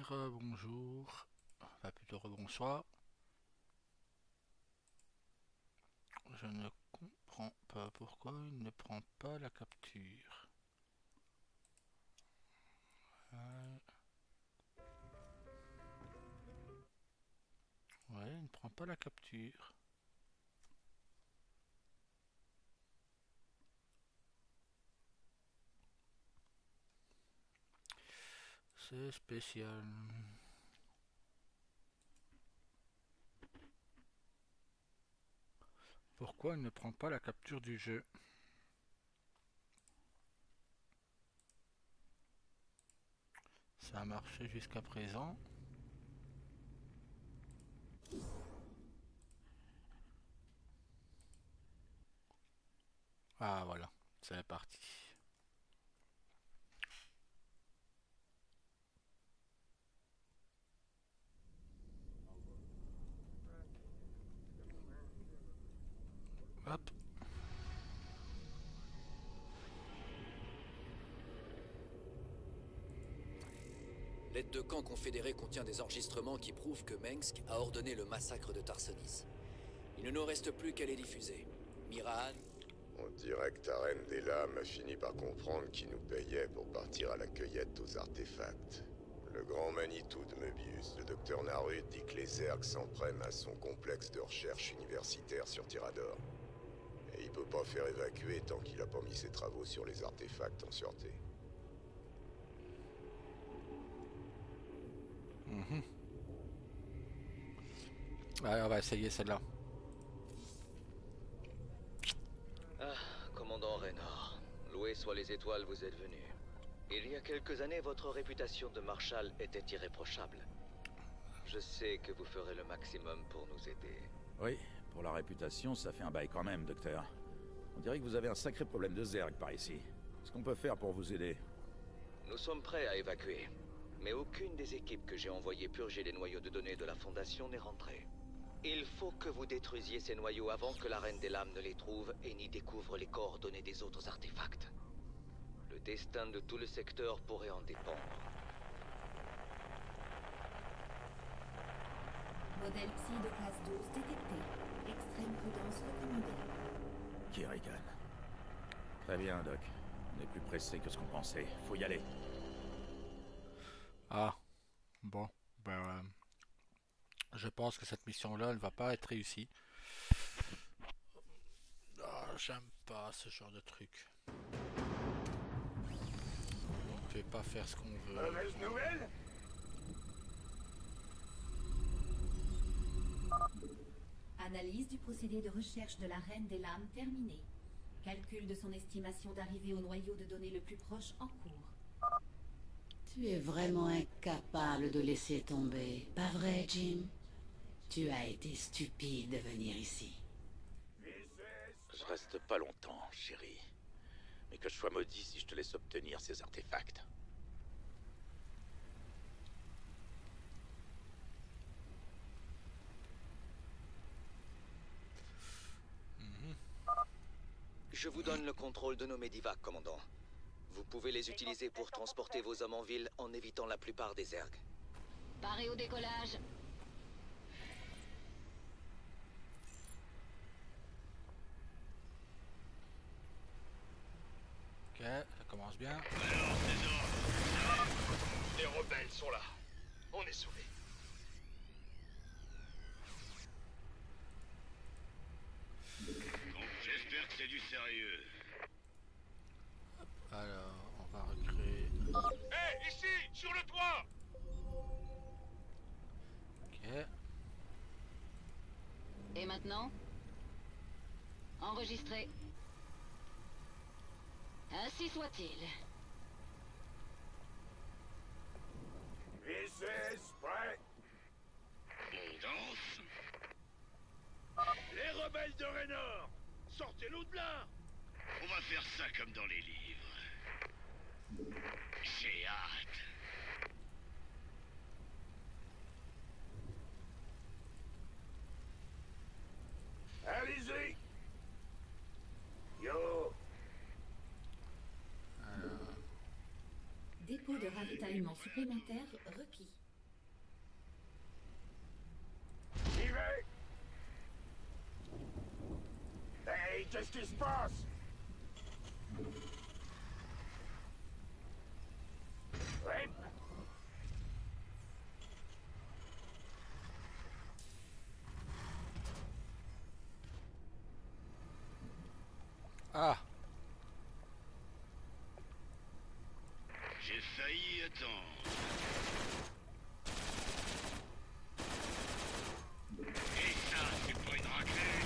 Bonjour, enfin plutôt rebonsoir. Je ne comprends pas pourquoi il ne prend pas la capture. Euh, Ouais, il ne prend pas la capture. C'est spécial. Pourquoi il ne prend pas la capture du jeu? Ça a marché jusqu'à présent. Ah voilà, c'est parti. Hop. L'aide de camp confédéré contient des enregistrements qui prouvent que Mengsk a ordonné le massacre de Tarsonis. Il ne nous reste plus qu'à les diffuser. Mirahan. On dirait que ta reine des lames a fini par comprendre qui nous payait pour partir à la cueillette aux artefacts. Le grand Manitou de Möbius, le docteur Narut, dit que les Zergs s'en prennent à son complexe de recherche universitaire sur Tyrador. Et il peut pas faire évacuer tant qu'il a pas mis ses travaux sur les artefacts en sûreté. Allez, on va essayer celle-là. Ah, commandant Raynor, loué soient les étoiles, vous êtes venu. Il y a quelques années, votre réputation de marshal était irréprochable. Je sais que vous ferez le maximum pour nous aider. Oui, pour la réputation, ça fait un bail quand même, docteur. On dirait que vous avez un sacré problème de zerg par ici. Qu'est-ce qu'on peut faire pour vous aider? Nous sommes prêts à évacuer, mais aucune des équipes que j'ai envoyées purger les noyaux de données de la Fondation n'est rentrée. Il faut que vous détruisiez ces noyaux avant que la Reine des Lames ne les trouve et n'y découvre les coordonnées des autres artefacts. Le destin de tout le secteur pourrait en dépendre. Modèle psy de classe 12 détecté. Extrême prudence recommandée. Kerrigan. Très bien, Doc. On est plus pressé que ce qu'on pensait. Faut y aller. Ah, bon, je pense que cette mission-là ne va pas être réussie. Ah, j'aime pas ce genre de truc. On peut pas faire ce qu'on veut. Mauvaise nouvelle? Analyse du procédé de recherche de la Reine des Lames terminée. Calcul de son estimation d'arrivée au noyau de données le plus proche en cours. Tu es vraiment incapable de laisser tomber, pas vrai, Jim? Tu as été stupide de venir ici. Je reste pas longtemps, chérie. Mais que je sois maudit si je te laisse obtenir ces artefacts. Je vous donne le contrôle de nos Medivacs, commandant. Vous pouvez les utiliser pour transporter vos hommes en ville en évitant la plupart des ergs. Paré au décollage. Ok, ça commence bien. Alors, c'est ordres. Les rebelles sont là. On est sauvés. Donc, j'espère que c'est du sérieux. Alors, on va recréer. Hé, ici, sur le toit! Ok. Et maintenant? Enregistré. Ainsi soit-il. VCS, prêt? On danse. Les rebelles de Raynor! Sortez-nous de là! On va faire ça comme dans les livres. J'ai hâte. Allez-y! Yo! Dépôt de ravitaillement supplémentaire requis. qui se passe? Ouais. Ah, J'ai failli attendre. Et ça, c'est pas une raclée?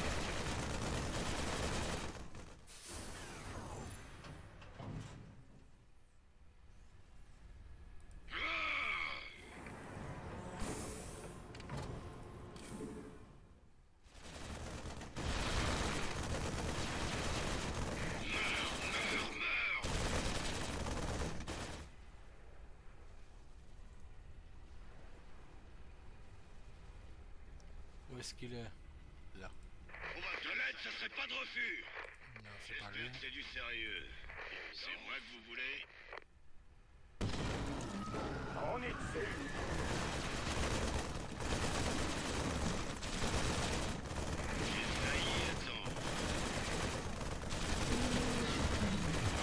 où est-ce qu'il est? Là. On va te l'aide, ça serait pas de refus. Non, c'est pas lui. J'espère que c'est du sérieux. C'est moi que vous voulez? On est dessus. J'ai failli attendre.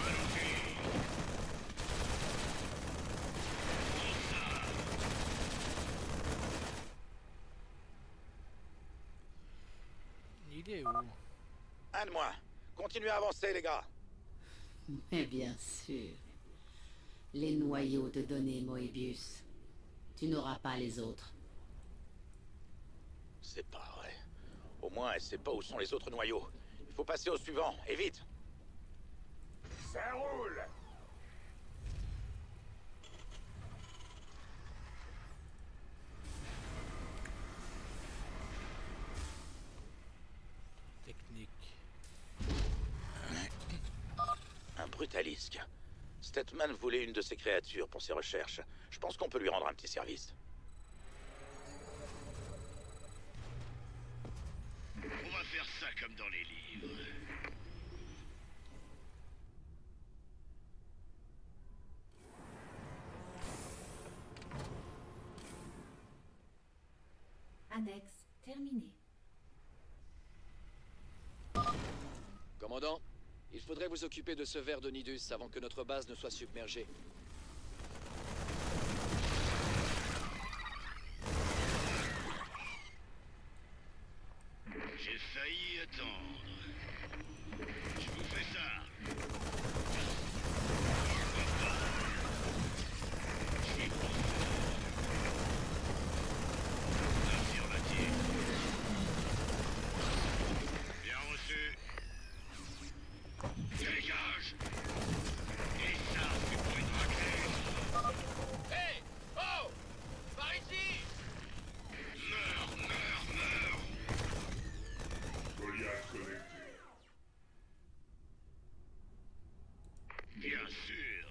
Allons-y. Prends ça. Il est où? Un de moins. Continuez à avancer, les gars. Mais bien sûr. Les noyaux de données, Moebius. Tu n'auras pas les autres. C'est pas vrai. Au moins, elle sait pas où sont les autres noyaux. Il faut passer au suivant, et vite. Ça roule. Technique. Un brutalisque. Statman voulait une de ces créatures pour ses recherches. Je pense qu'on peut lui rendre un petit service. On va faire ça comme dans les livres. Annexe terminée. Commandant, il faudrait vous occuper de ce verre de Nidus avant que notre base ne soit submergée. J'ai failli attendre. Je vous fais ça. Je suis pas fort. Affirmatif. Bien reçu. Dégage. Et ça, c'est pour une raclée. Hey! Oh! Par ici! Meurs, meurs, meurs. Goliath connecté. Bien sûr.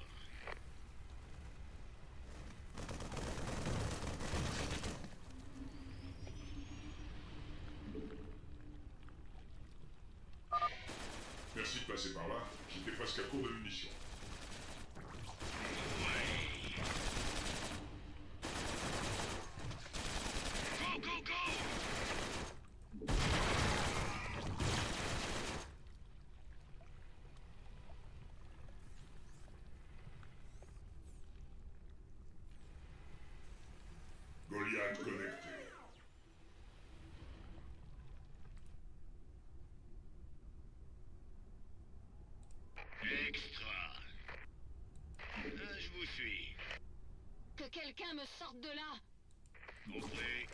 Merci de passer par là. J'étais presque à court de munitions. Go, go, go! Goliath connecté. Extra. Je vous suis. Que quelqu'un me sorte de là. Compris.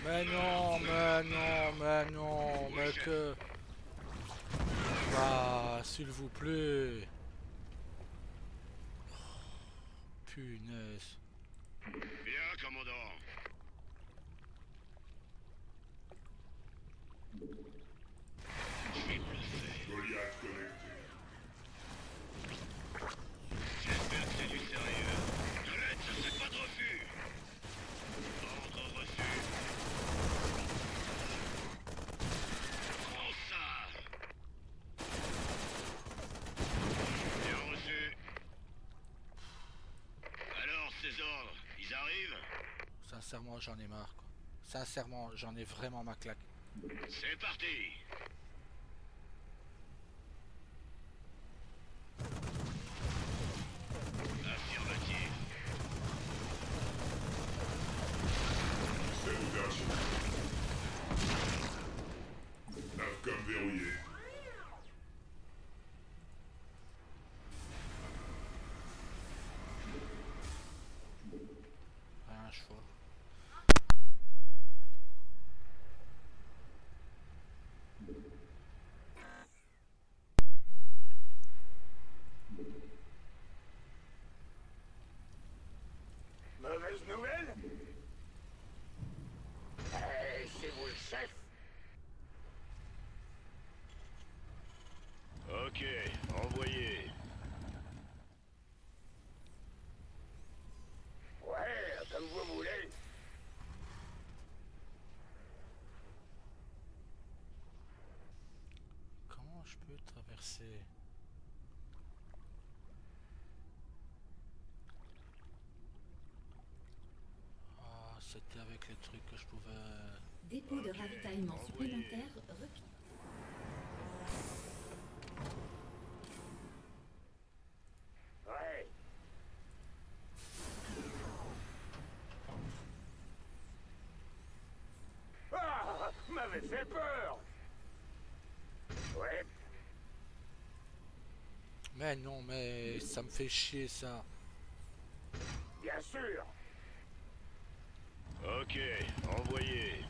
Mais non, mais non, mais non, mais que... Ah, s'il vous plaît. Punaise. Bien, commandant. Je vais bluffer. Goliath connecté. J'espère que c'est du sérieux. De l'aide, ça serait pas de refus. Ordre reçu. Prends ça. Bien reçu. Alors, ces ordres, ils arrivent? Sincèrement, j'en ai marre, quoi. Sincèrement, j'en ai vraiment ma claque. C'est parti. Affirmatif. C'est opérationnel. Navcom verrouillé. Un choix. Mauvaise nouvelle? C'est vous le chef? Ok, envoyé. Ouais, comme vous voulez. Comment je peux traverser? Ah, c'était avec les trucs que je pouvais... Dépôt de ravitaillement supplémentaire requis. Ouais. Ah, m'avait fait peur. Ouais. Mais non, mais ça me fait chier ça. Bien sûr. Ok, envoyé.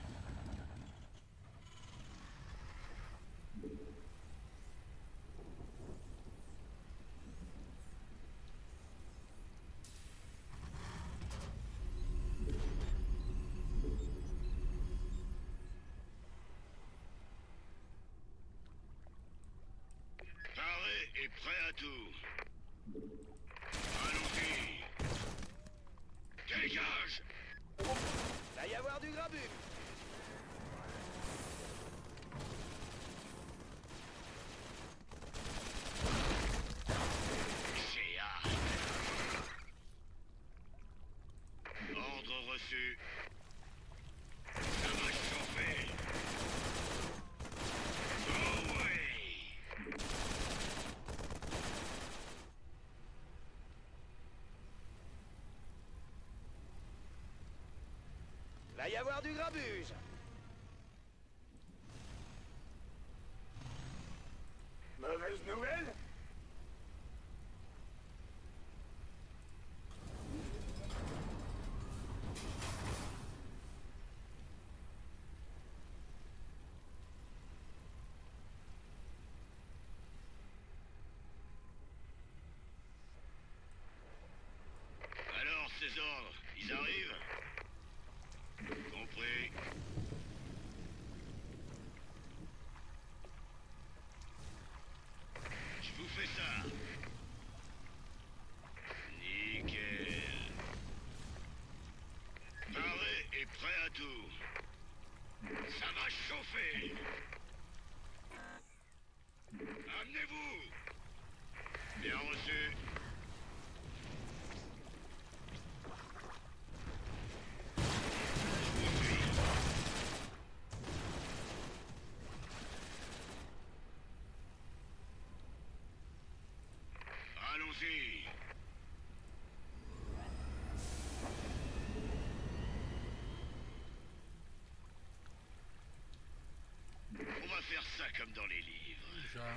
Paré et prêt à tout. Allons-y. Dégage. Va y avoir du grabu. J'ai hâte. Ordre reçu. Ça va chauffer. Oh oui. Va y avoir du grabuge. Mauvaise nouvelle? Alors, ces ordres, ils arrivent? Compris. Je vous fais ça. Nickel. Paré et prêt à tout. Ça va chauffer. Amenez-vous. Bien reçu. Je vous suis. Allons-y. On va faire ça comme dans les livres. Déjà.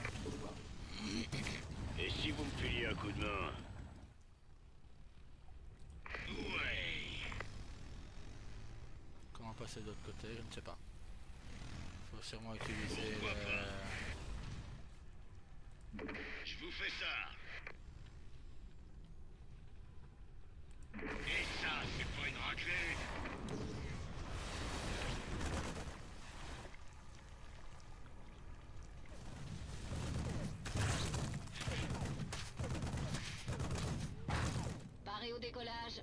Et si vous me filiez un coup de main? Ouais. Comment passer de l'autre côté, je ne sais pas. Faut sûrement utiliser Pourquoi le... pas? Je vous fais ça. Et ça, c'est pas une raclée? Paré au décollage.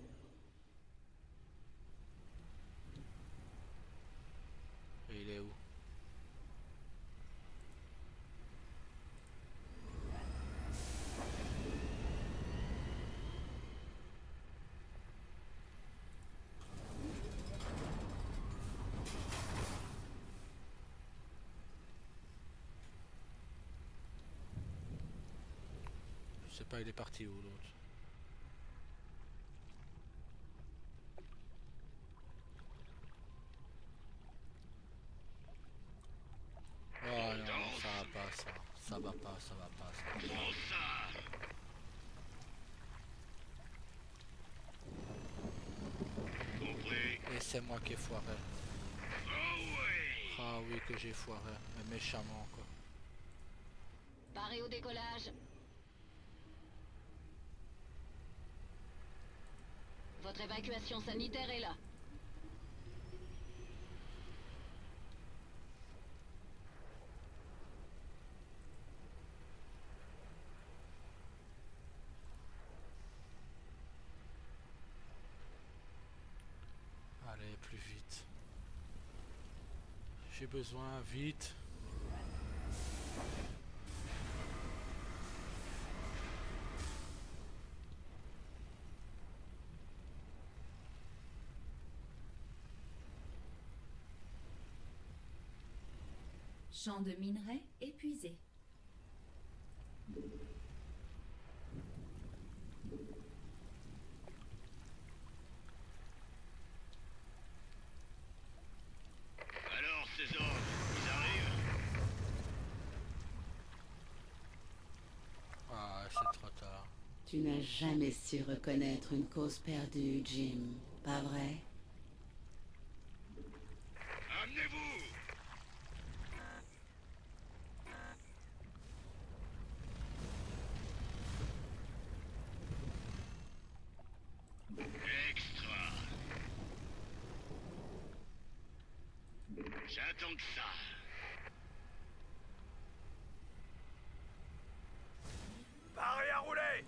Et il est où? pas, il est parti où l'autre? Oh non, ça va pas ça. Ça va pas, ça va pas ça. Prends ça. Compris. Et c'est moi qui ai foiré. Oh oui. Ah oui que j'ai foiré, mais méchamment quoi. Paré au décollage. Votre évacuation sanitaire est là. Allez, plus vite. J'ai besoin, vite. Champ de minerai épuisé. Alors, ces ordres, ils arrivent? Ah, c'est trop tard. Tu n'as jamais su reconnaître une cause perdue, Jim, pas vrai? Amenez-vous! Extra. J'attends que ça. Paré à rouler!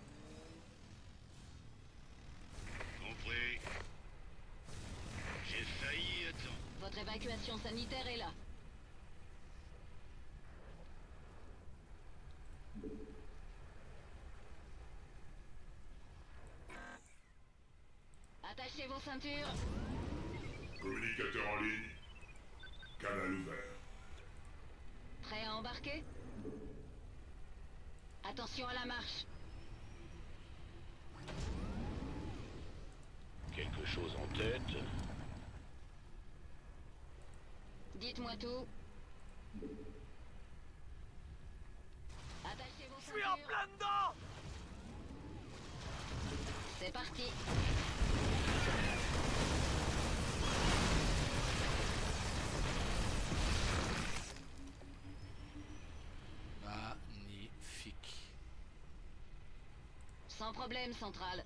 Compris. J'ai failli attendre. Votre évacuation sanitaire est là. Attachez vos ceintures. Communicateur en ligne. Canal ouvert. Prêt à embarquer? Attention à la marche. Quelque chose en tête? Dites-moi tout. Attachez vos ceintures. Je suis en plein dedans. C'est parti. Magnifique. Sans problème, centrale.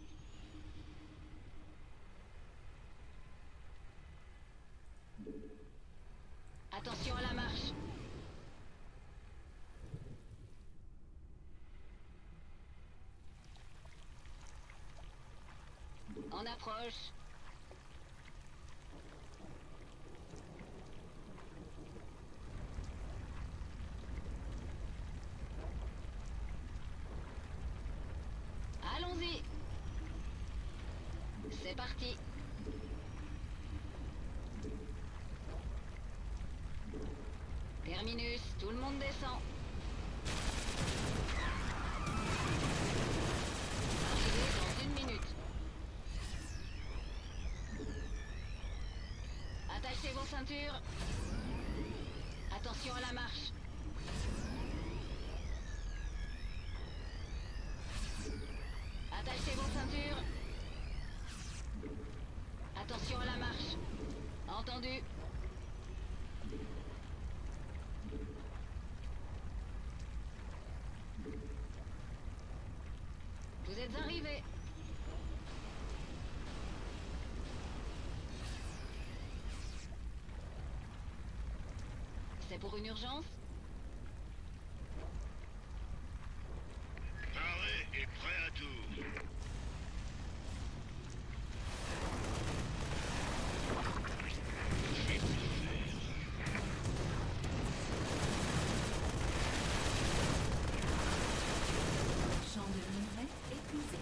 Attention à la marche. On approche. Allons-y. C'est parti. Terminus, tout le monde descend. Arrivée dans 1 minute. Attachez vos ceintures. Attention à la marche. Attachez vos ceintures. Attention à la marche. Entendu. Vous êtes arrivés. C'est pour une urgence? Paré et prêt à tout. Je vais tout faire. Champ de minerai épuisé.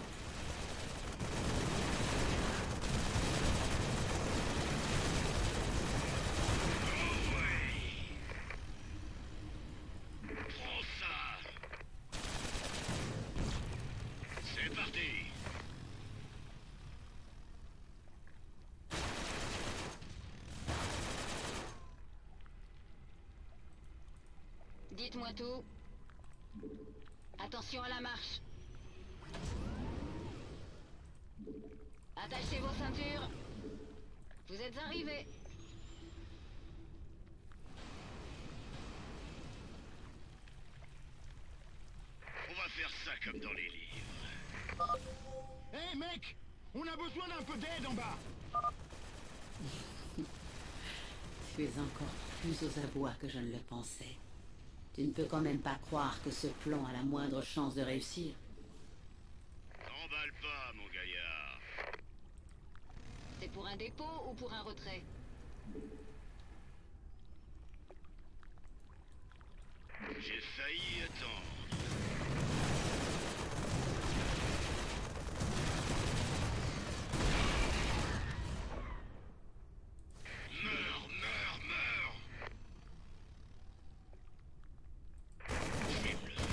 Dites-moi tout. Attention à la marche. Attachez vos ceintures. Vous êtes arrivés. On va faire ça comme dans les livres. Hé mec, on a besoin d'un peu d'aide en bas. Tu es encore plus aux abois que je ne le pensais. Tu ne peux quand même pas croire que ce plan a la moindre chance de réussir. T'emballe pas, mon gaillard. C'est pour un dépôt ou pour un retrait? J'ai failli attendre. Meurs, meurs, meurs. Je vais me le faire.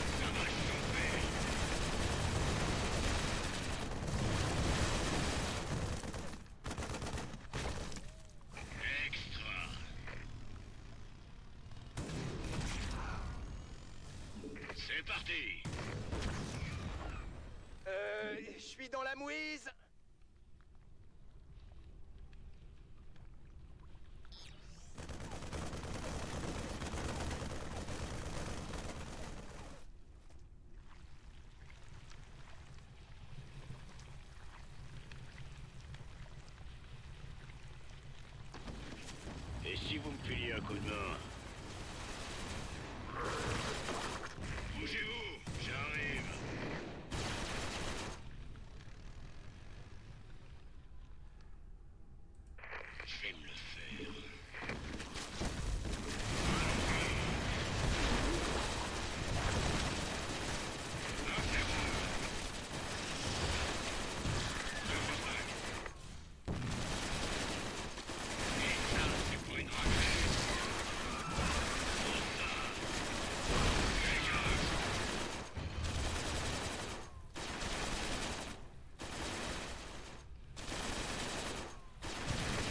Ça va chauffer. Extra. C'est parti. Je suis dans la mouise. Et si vous me filiez un coup de main? Bougez-vous, j'arrive. Je vais me le faire.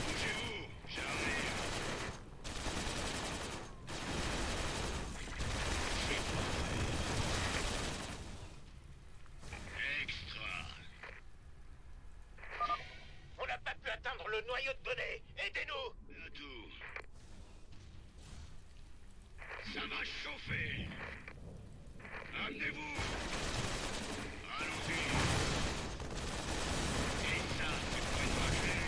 Bougez-vous, j'arrive. Je vais me le faire. Extra. On n'a pas pu atteindre le noyau de données. Aidez-nous. À tout. Ça va chauffer. Amenez-vous. Allons-y. Et ça, c'est pour une raclée.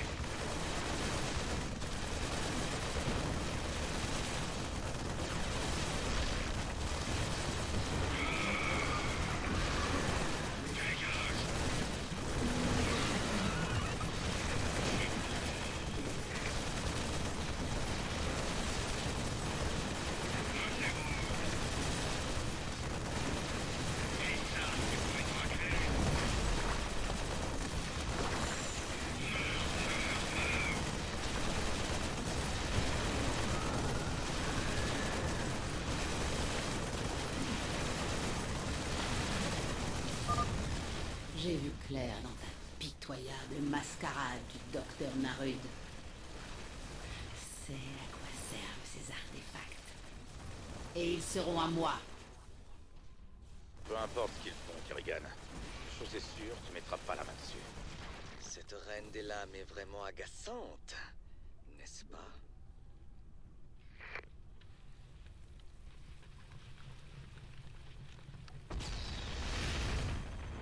Dégage. Et ça, c'est pour une raclée. J'ai vu clair dans ta pitoyable mascarade du docteur Narud. C'est à quoi servent ces artefacts. Et ils seront à moi. Peu importe ce qu'ils font, Kerrigan. Une chose est sûre, tu mettras pas la main dessus. Cette reine des lames est vraiment agaçante, n'est-ce pas?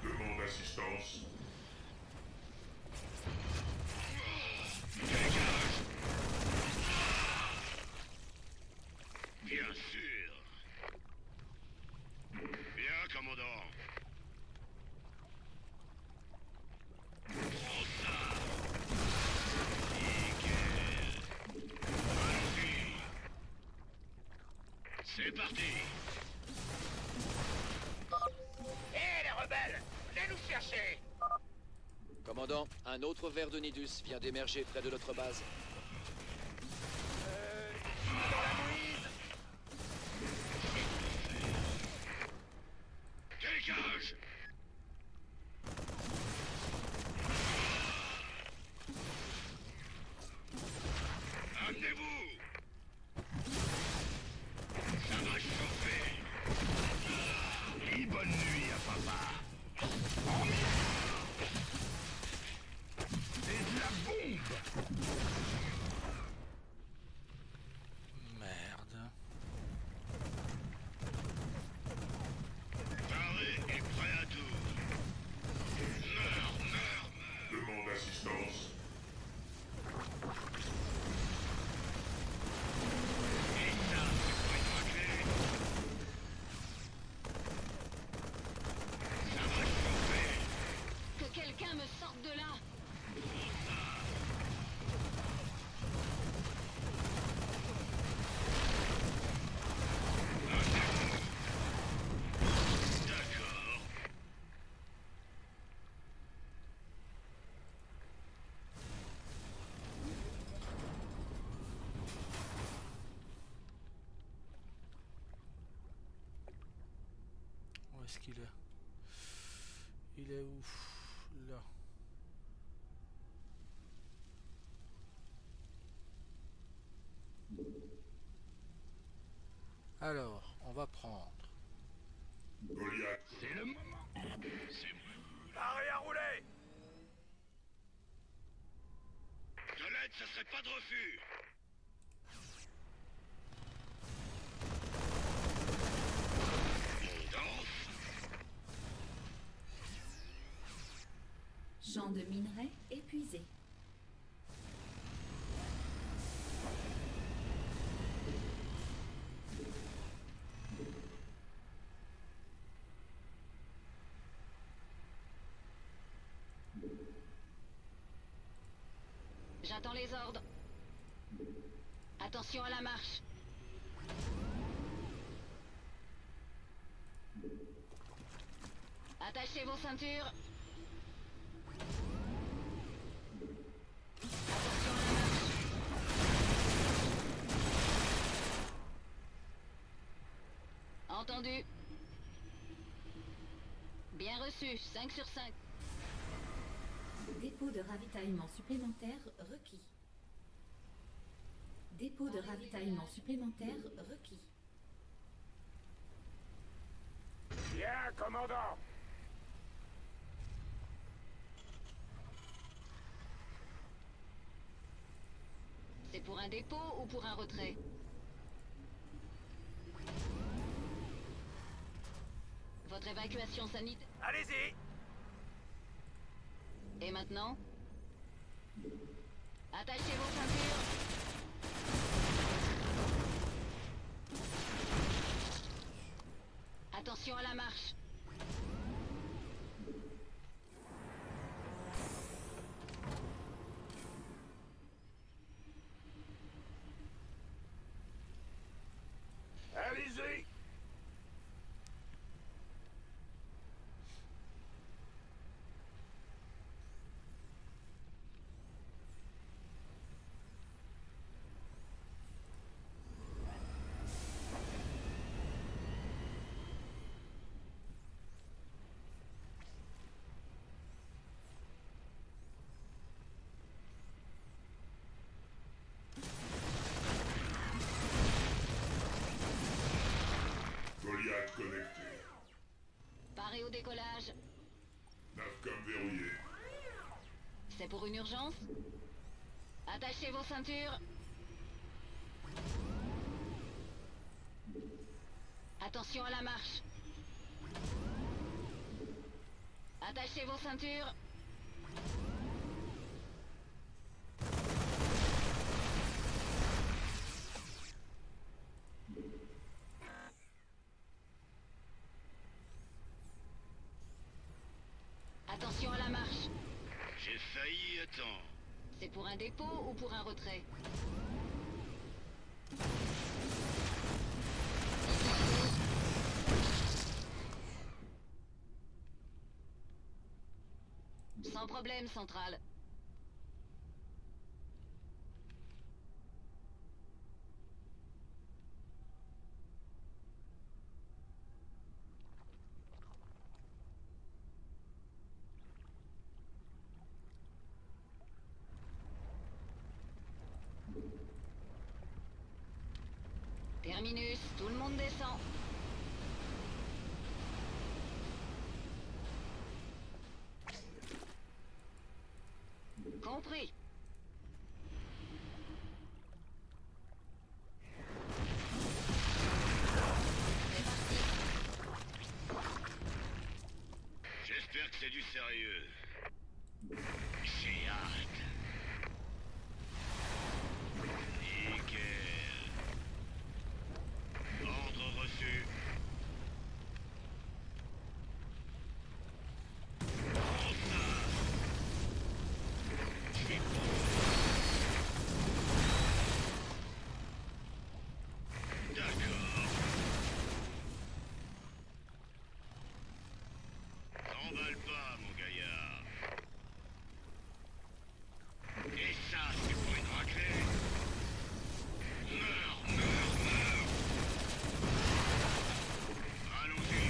Demande assistance. Dégage. Bien sûr. Bien, commandant. Prends ça. Nickel. Allons-y. C'est parti. Hé, les rebelles, venez nous chercher. Commandant, un autre ver de Nidus vient d'émerger près de notre base. Je suis dans la mouise. chose. Amenez-vous! Ça va chauffer! Et bonne nuit à papa! C'est de la bombe! Merde. Paré et prêt à tout! Meurs, meurs, meurs! Demande assistance. Et ça, c'est pas une raclée! Ça va chauffer! Que quelqu'un me sorte de là. D'accord. Où est-ce qu'il est? Il est où? Là. Alors, on va prendre. Goliath, C'est le moment. C'est Paré à rouler. de l'aide, ça serait pas de refus. On danse. Champ de minerais épuisé. J'attends les ordres. Attention à la marche. Attachez vos ceintures. Attention à la marche. Entendu. Bien reçu, 5 sur 5. Dépôt de ravitaillement supplémentaire requis. Dépôt de ravitaillement supplémentaire requis. Bien, commandant. C'est pour un dépôt ou pour un retrait? Votre évacuation sanitaire. Allez-y. Et maintenant? Attachez vos ceintures. Attention à la marche. Allez-y. Goliath connecté. Paré au décollage. Navcom verrouillé. C'est pour une urgence? Attachez vos ceintures. Attention à la marche. Attachez vos ceintures. Attention à la marche. J'ai failli à temps. C'est pour un dépôt ou pour un retrait? Sans problème, centrale. Terminus, tout le monde descend. Compris. J'espère que c'est du sérieux. J'ai hâte. Nickel. Ordre reçu. T'emballe pas, mon gaillard. Et ça, c'est pour une raclée. Meurs, meurs, meurs. Allons-y.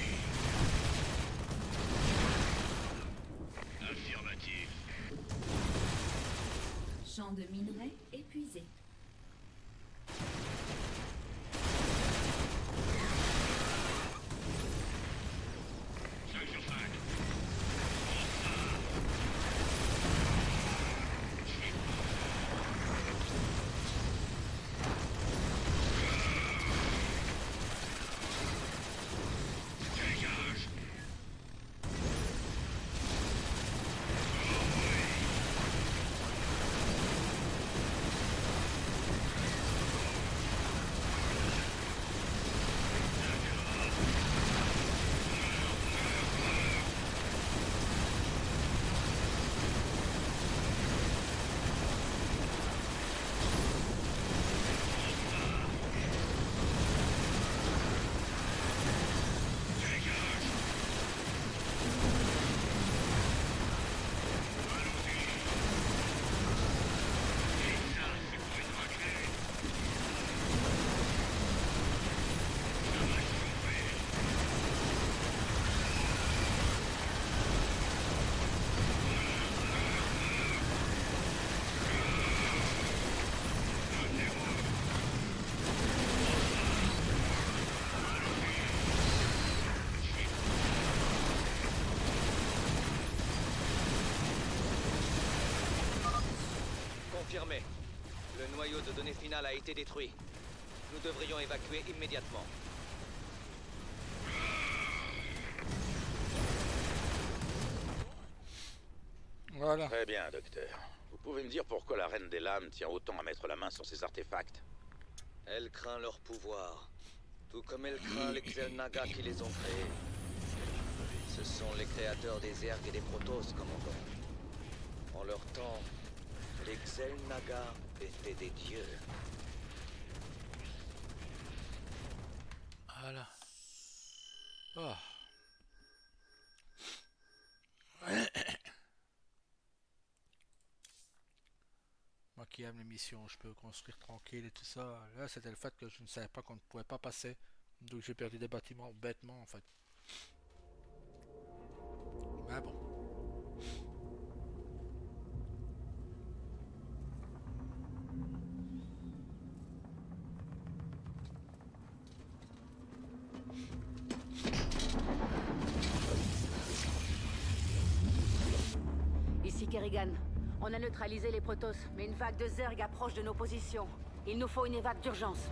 Affirmatif. Champ de minerai épuisé. Confirmé. Le noyau de données final a été détruit. Nous devrions évacuer immédiatement. Voilà. Très bien, docteur. Vous pouvez me dire pourquoi la Reine des Lames tient autant à mettre la main sur ces artefacts? Elle craint leur pouvoir, tout comme elle craint les Xel'Naga qui les ont créés. Ce sont les créateurs des Zerg et des Protoss, commandant. En leur temps, les Xel'Naga étaient des dieux. Voilà. Oh. Moi qui aime les missions, je peux construire tranquille et tout ça. Là, c'était le fait que je ne savais pas qu'on ne pouvait pas passer. Donc j'ai perdu des bâtiments bêtement en fait. Mais bon. Ici Kerrigan. On a neutralisé les Protoss, mais une vague de Zerg approche de nos positions. Il nous faut une évac d'urgence.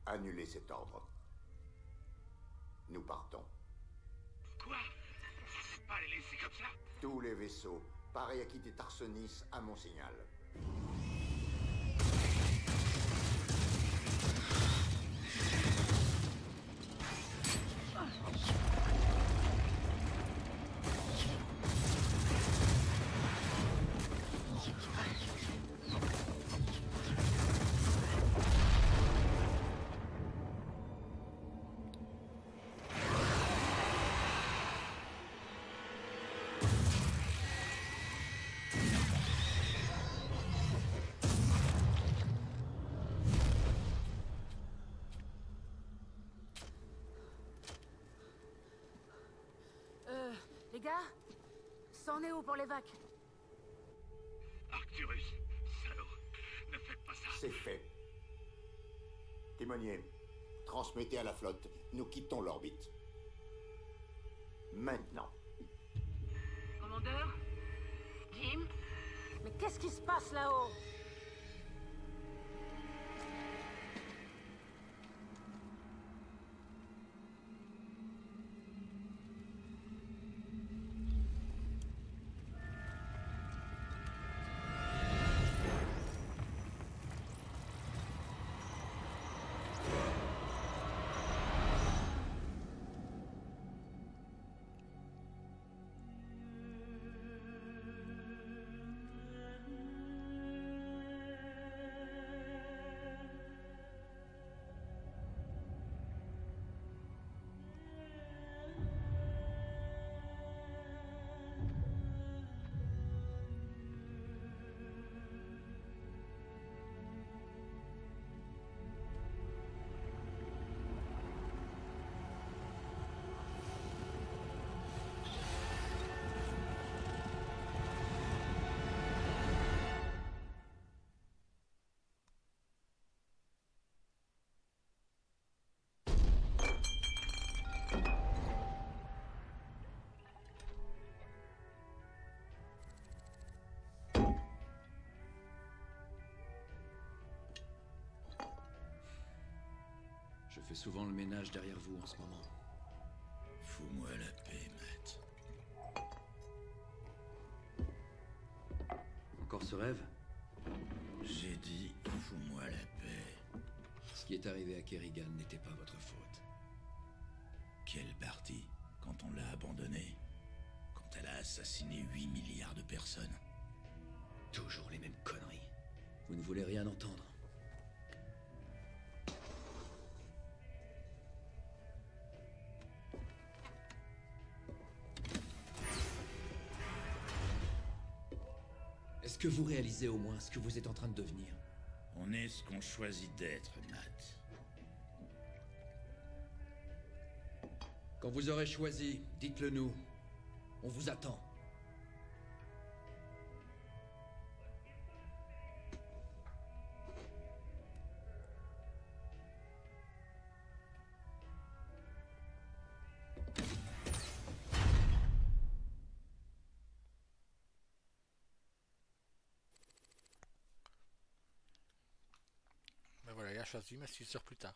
Annulez cet ordre. Nous partons. Quoi? On peut pas les laisser comme ça? Tous les vaisseaux, parés à quitter Tarsonis à mon signal. Les gars, c'en est où pour l'évac? Arcturus, salaud, ne faites pas ça. C'est fait. Timonier, transmettez à la flotte. Nous quittons l'orbite. Maintenant. Commandeur? Jim? Mais qu'est-ce qui se passe là-haut? Je fais souvent le ménage derrière vous en ce moment. Fous-moi la paix, Matt. Encore ce rêve? J'ai dit, fous-moi la paix. Ce qui est arrivé à Kerrigan n'était pas votre faute. Quelle partie? Quand on l'a abandonnée? Quand elle a assassiné 8 milliards de personnes? Toujours les mêmes conneries. Vous ne voulez rien entendre. Est-ce que vous réalisez au moins ce que vous êtes en train de devenir? On est ce qu'on choisit d'être, Matt. Quand vous aurez choisi, dites-le nous. On vous attend. Mais voilà, il a choisi, mais 6 heures plus tard.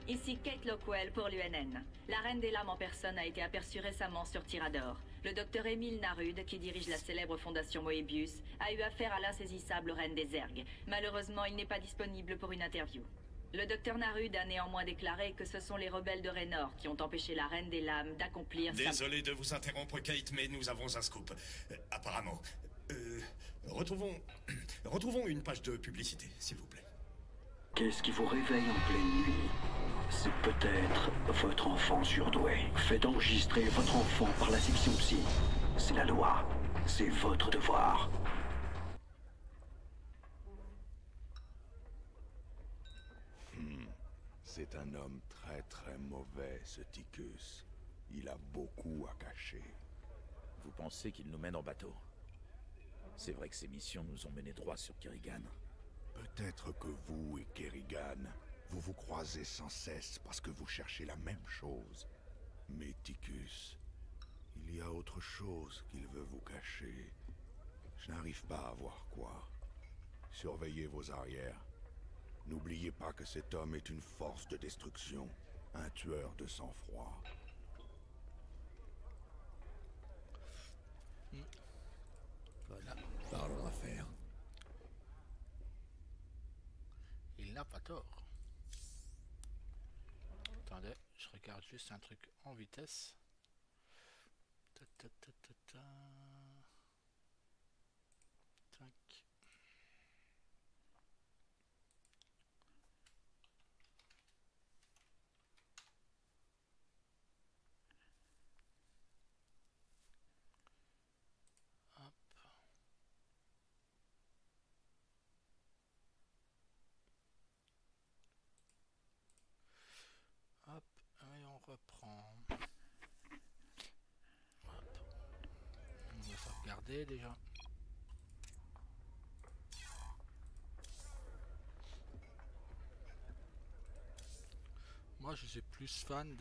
Ici Kate Lockwell pour l'UNN. La Reine des Lames en personne a été aperçue récemment sur Tyrador. Le docteur Émile Narud, qui dirige la célèbre fondation Moebius, a eu affaire à l'insaisissable Reine des Zergs. Malheureusement, il n'est pas disponible pour une interview. Le docteur Narud a néanmoins déclaré que ce sont les rebelles de Raynor qui ont empêché la Reine des Lames d'accomplir sa... Désolé de vous interrompre, Kate, mais nous avons un scoop. Apparemment. Retrouvons une page de publicité, s'il vous plaît. Qu'est-ce qui vous réveille en pleine nuit? C'est peut-être votre enfant surdoué. Faites enregistrer votre enfant par la section psy. C'est la loi. C'est votre devoir. C'est un homme très très mauvais, ce Ticus. Il a beaucoup à cacher. Vous pensez qu'il nous mène en bateau? C'est vrai que ces missions nous ont menés droit sur Kerrigan. Peut-être que vous et Kerrigan, vous vous croisez sans cesse parce que vous cherchez la même chose. Mais Ticus, il y a autre chose qu'il veut vous cacher. Je n'arrive pas à voir quoi. Surveillez vos arrières. N'oubliez pas que cet homme est une force de destruction, un tueur de sang-froid. Voilà, parlons affaires. Il n'a pas tort. Attendez, je regarde juste un truc en vitesse. Ta, ta, ta, ta, ta. Tac. Hop, et on reprend. Hop. On va sauvegarder. regardé déjà. Moi je suis plus fan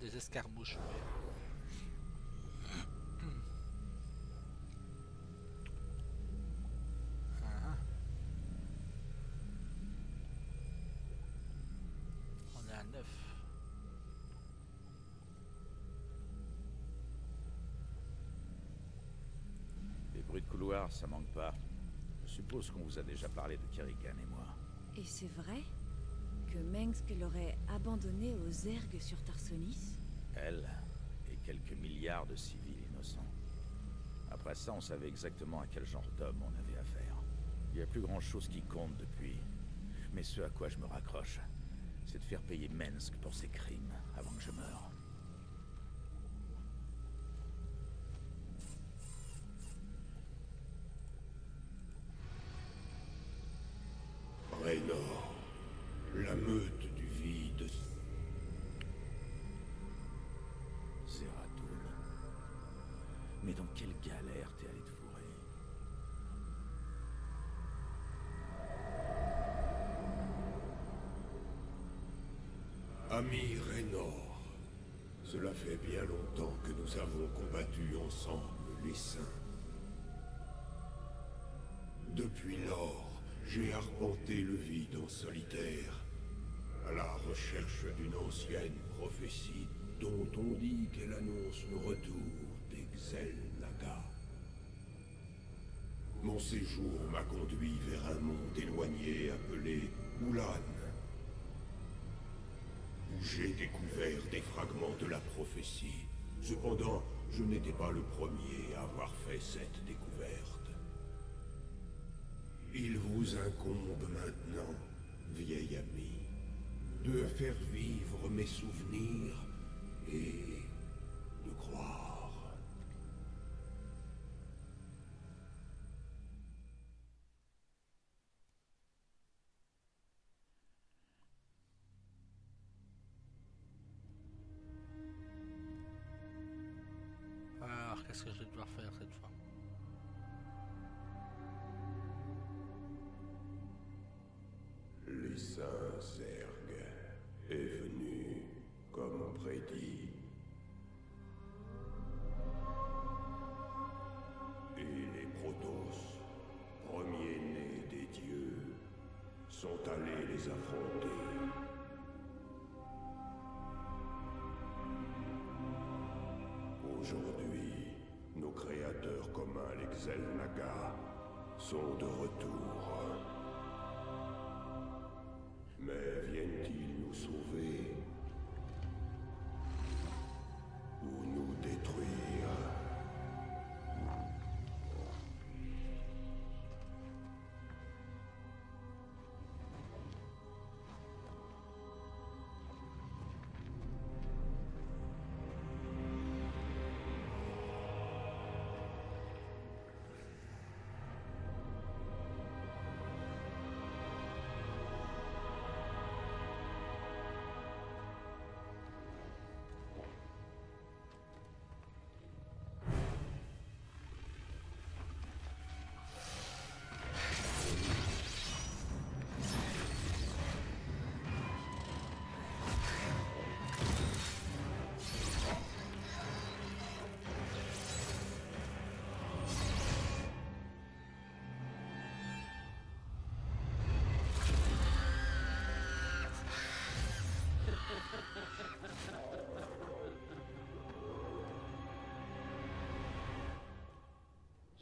des escarmouches. On est à 9. Les bruits de couloir, ça manque pas. Je suppose qu'on vous a déjà parlé de Kerrigan et moi. Et c'est vrai que Mengsk l'aurait abandonné aux Zerg sur Tarsonis? Elle et quelques milliards de civils innocents. Après ça, on savait exactement à quel genre d'homme on avait affaire. Il n'y a plus grand chose qui compte depuis. Mais ce à quoi je me raccroche, c'est de faire payer Mengsk pour ses crimes avant que je meure. Raynor, la meute du vide. Zeratul. Mais dans quelle galère t'es allé te fourrer? Ami Raynor, cela fait bien longtemps que nous avons combattu ensemble les saints. Depuis lors, j'ai arpenté le vide en solitaire, à la recherche d'une ancienne prophétie dont on dit qu'elle annonce le retour d'Exel Naga. Mon séjour m'a conduit vers un monde éloigné appelé Ulan, où j'ai découvert des fragments de la prophétie. Cependant, je n'étais pas le premier à avoir fait cette découverte. Il vous incombe maintenant, vieil ami, de faire vivre mes souvenirs et de croire. Alors, qu'est-ce que je vais devoir faire cette fois? Les saints Zerg est venu comme prédit. Et les Protoss, premiers-nés des dieux, sont allés les affronter. Aujourd'hui, nos créateurs communs, l'Exel Naga, sont de retour. Mais viennent-ils nous sauver ou nous détruire?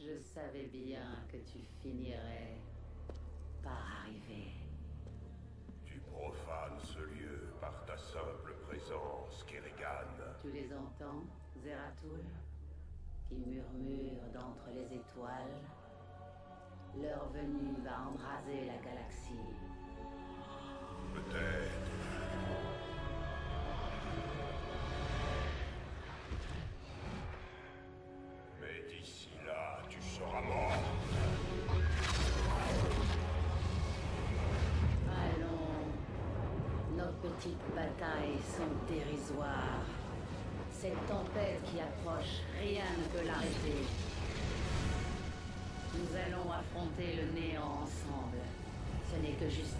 Je savais bien que tu finirais par arriver. Tu profanes ce lieu par ta simple présence, Kerrigan. Tu les entends, Zeratul, qui murmurent d'entre les étoiles? Leur venue va embraser la galaxie. Peut-être. Mais d'ici là, tu seras mort. Allons. Nos petites batailles sont dérisoires. Cette tempête qui approche, rien ne peut l'arrêter. Nous allons affronter le néant ensemble. Ce n'est que justice.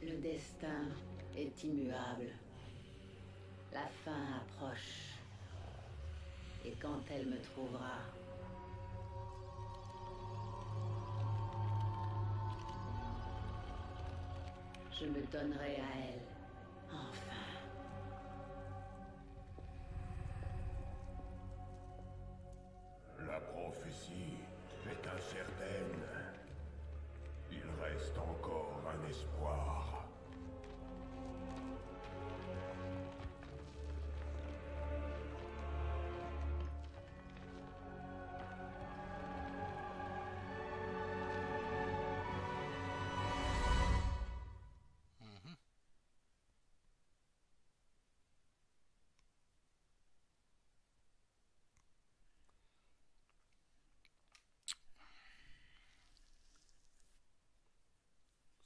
Le destin est immuable. La fin approche. Et quand elle me trouvera, je me donnerai à elle. Enfin. La prophétie est incertaine. Il reste encore un espoir.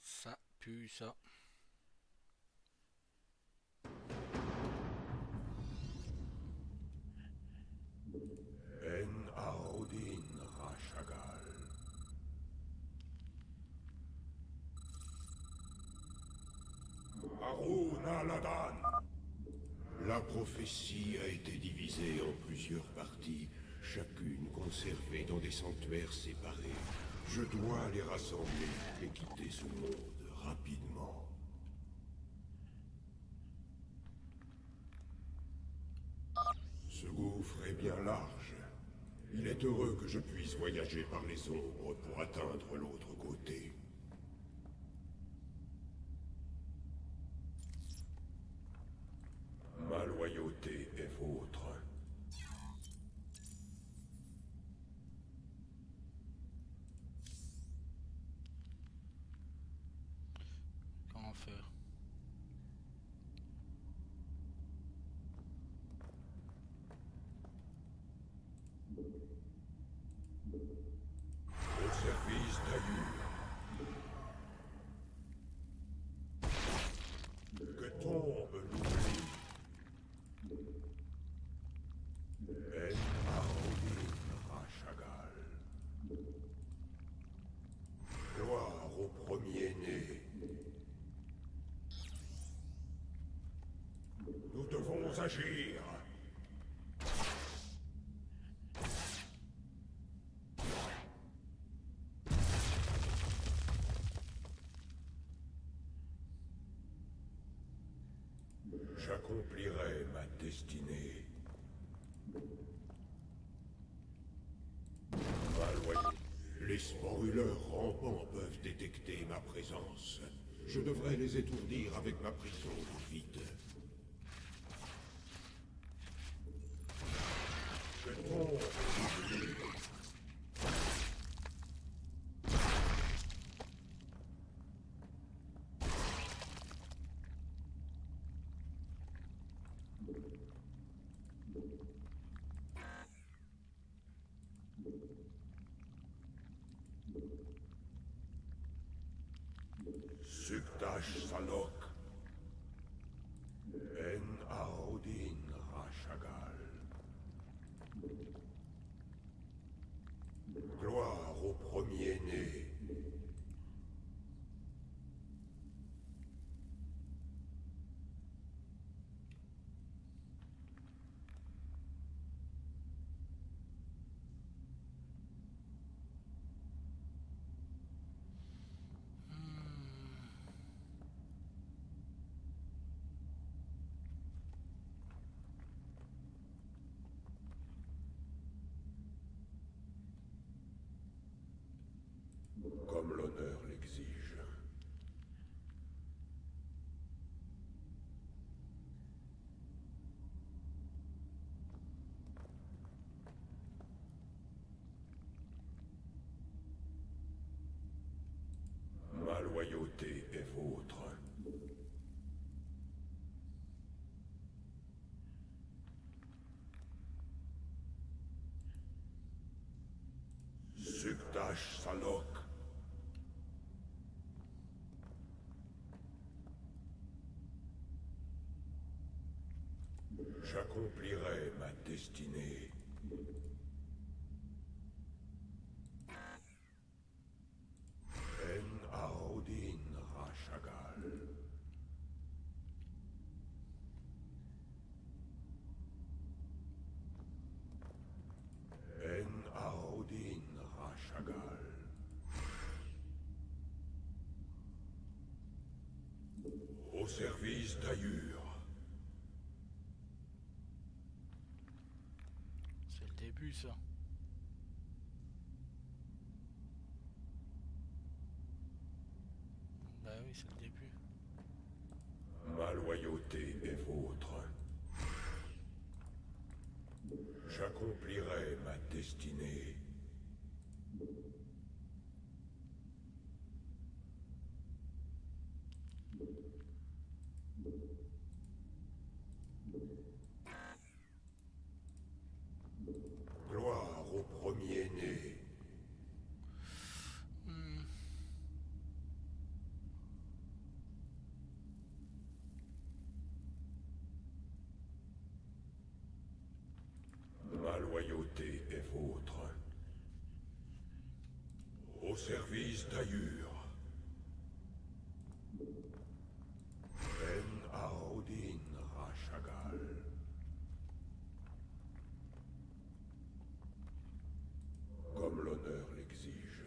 Ça pue ça. En Aodin Rashagal. Harun al-Adan. La prophétie a été divisée en plusieurs parties, chacune conservée dans des sanctuaires séparés. Je dois les rassembler et quitter ce monde rapidement. Ce gouffre est bien large. Il est heureux que je puisse voyager par les ombres pour atteindre l'autre côté. Ma loyauté est vôtre. Comment faire? Au service d'Ayur. Que tombe l'oubli. En Aodin Rashagal. Gloire au premier-né. Nous devons agir. J'accomplirai ma destinée. Ma loyauté. Les spoilers rampants peuvent détecter ma présence. Je devrais les étourdir avec ma prison du vide. Que tombe l'oubli. Suktash Salok. En Aodin Rashagal. Gloire au premier-né. l'honneur l'exige. Ma loyauté est vôtre. Suktash Salok. J'accomplirai ma destinée. En Aodin Rashagal. En Aodin Rashagal. Au service d'Ayur. C'est le début, ça. Bah oui, c'est le début. Ma loyauté est vôtre. J'accomplirai ma destinée. Gloire au premier-né. Ma loyauté est vôtre. Au service d'Ayur. En Aodin Rashagal. Comme l'honneur l'exige.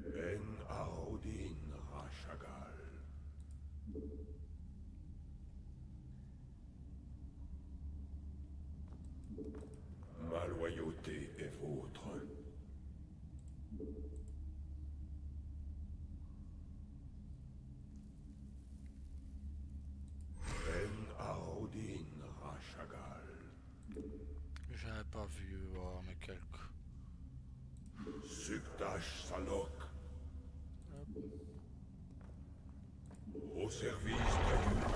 En Aodin Rashagal. Ma loyauté est vôtre. En Aodin Rashagal. J'avais pas vu, oh, mais quelques. Suktash Salok. Au service d'Ayur.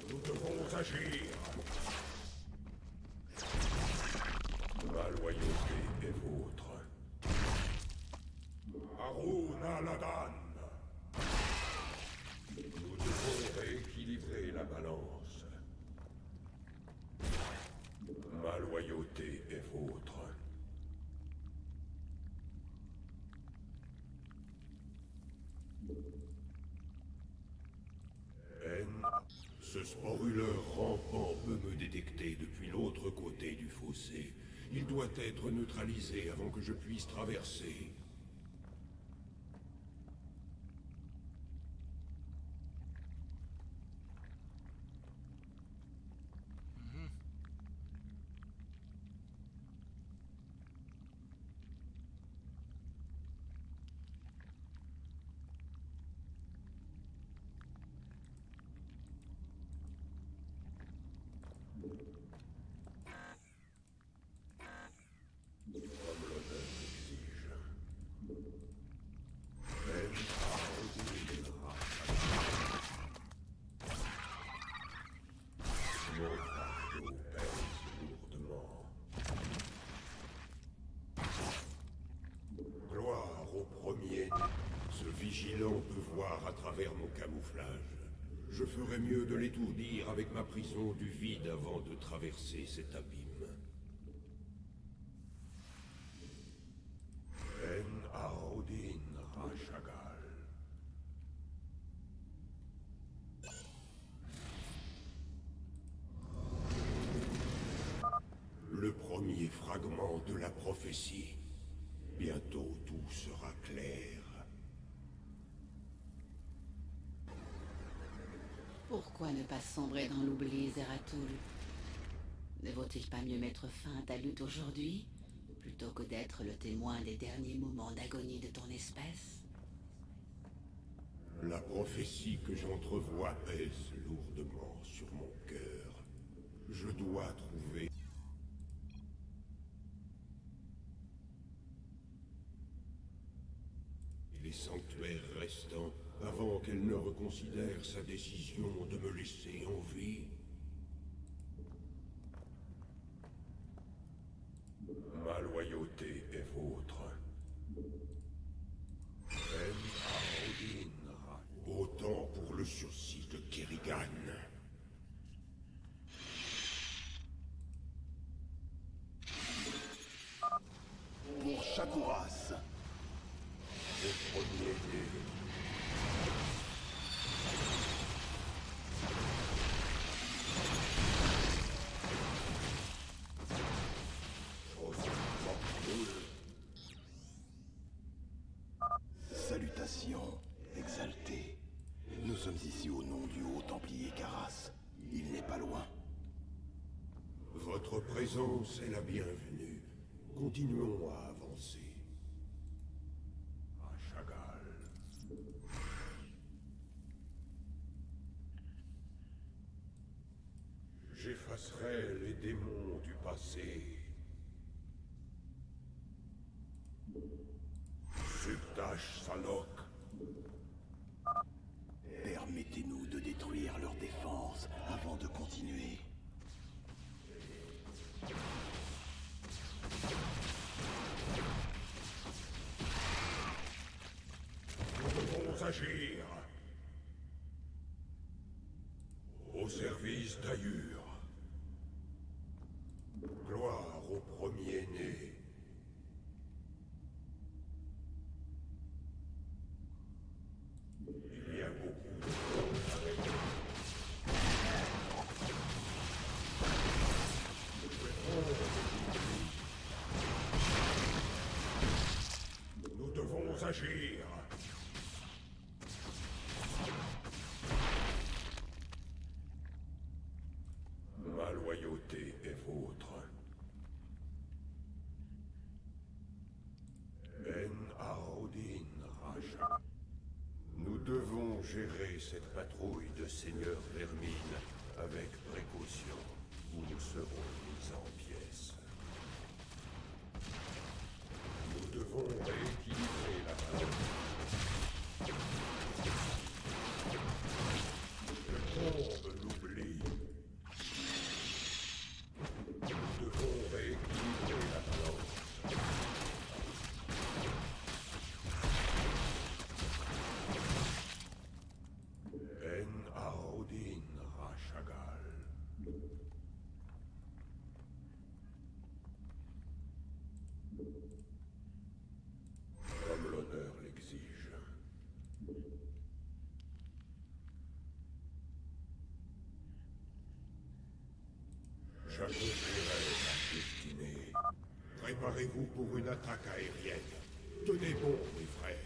Nous devons agir. Ma loyauté est vôtre. Harun al-Adan. Nous devons rééquilibrer la balance. Ma loyauté est vôtre. Ce sporuleur rampant peut me détecter depuis l'autre côté du fossé. Il doit être neutralisé avant que je puisse traverser. Vigilant peut voir à travers mon camouflage. Je ferais mieux de l'étourdir avec ma prison du vide avant de traverser cet abîme. En Aodin Rashagal. Le premier fragment de la prophétie. Bientôt tout sera clair. Pourquoi ne pas sombrer dans l'oubli, Zeratul? Ne vaut-il pas mieux mettre fin à ta lutte aujourd'hui, plutôt que d'être le témoin des derniers moments d'agonie de ton espèce? La prophétie que j'entrevois pèse lourdement sur mon cœur. Je dois trouver... les sanctuaires restants avant qu'elle ne reconsidère sa décision de me laisser en vie. Ma loyauté est vôtre. Autant pour le sursis de Kerrigan. Pour Shakuras. Le premier né. Salutations, exaltés. Nous sommes ici au nom du haut templier Karas. Il n'est pas loin. Votre présence est la bienvenue. Continuons à avancer. À Chagall. J'effacerai les démons du passé. Subdash Salok. Permettez-nous de détruire leur défense avant de continuer. Nous devons agir. Au service d'Ayur. Gloire au premier-né. Il y a beaucoup de choses à régler. Nous devons agir. Ma loyauté est vôtre. Ben Aodin Raja. Nous devons gérer cette patrouille de seigneurs vermines avec précaution, ou nous serons mis en pièces. Nous devons rééquilibrer la balance. Que tombe l'oubli. Nous devons rééquilibrer la balance. Ben Aodin Rashagal. Comme l'honneur l'exige. J'accomplirai ma destinée. Préparez-vous pour une attaque aérienne. Tenez bon, mes frères.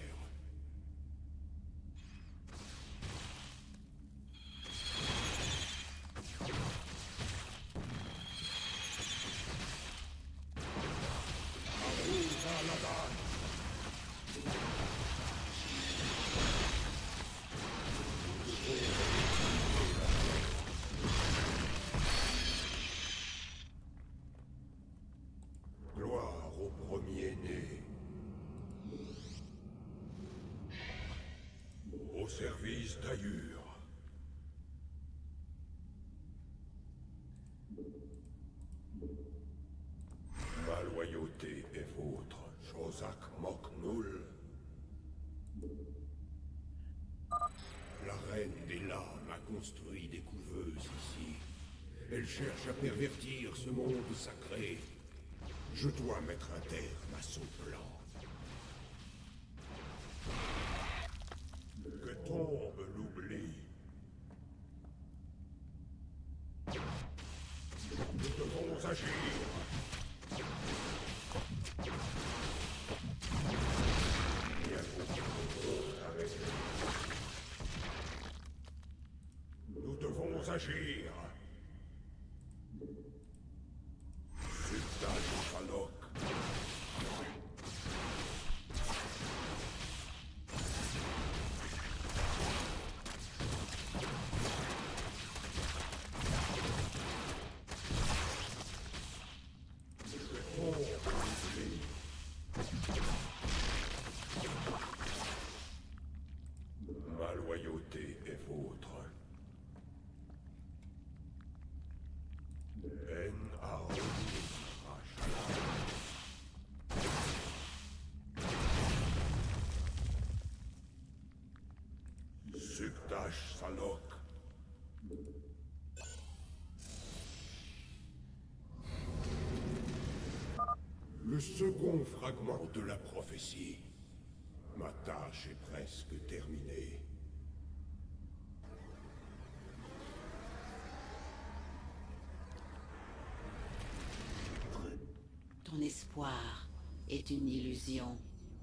Gloire au premier-né. Au service d'Ayur. Ma loyauté est vôtre, Shozak Moknul. La reine des lames a construit des couveuses ici. Elle cherche à pervertir ce monde sacré. Je dois mettre un terme à son plan. Que tombe l'oubli. Nous devons agir. Il y a beaucoup de choses à régler. Nous devons agir. Suktash Salok. Le second fragment de la prophétie. Ma tâche est presque terminée. Ton espoir est une illusion,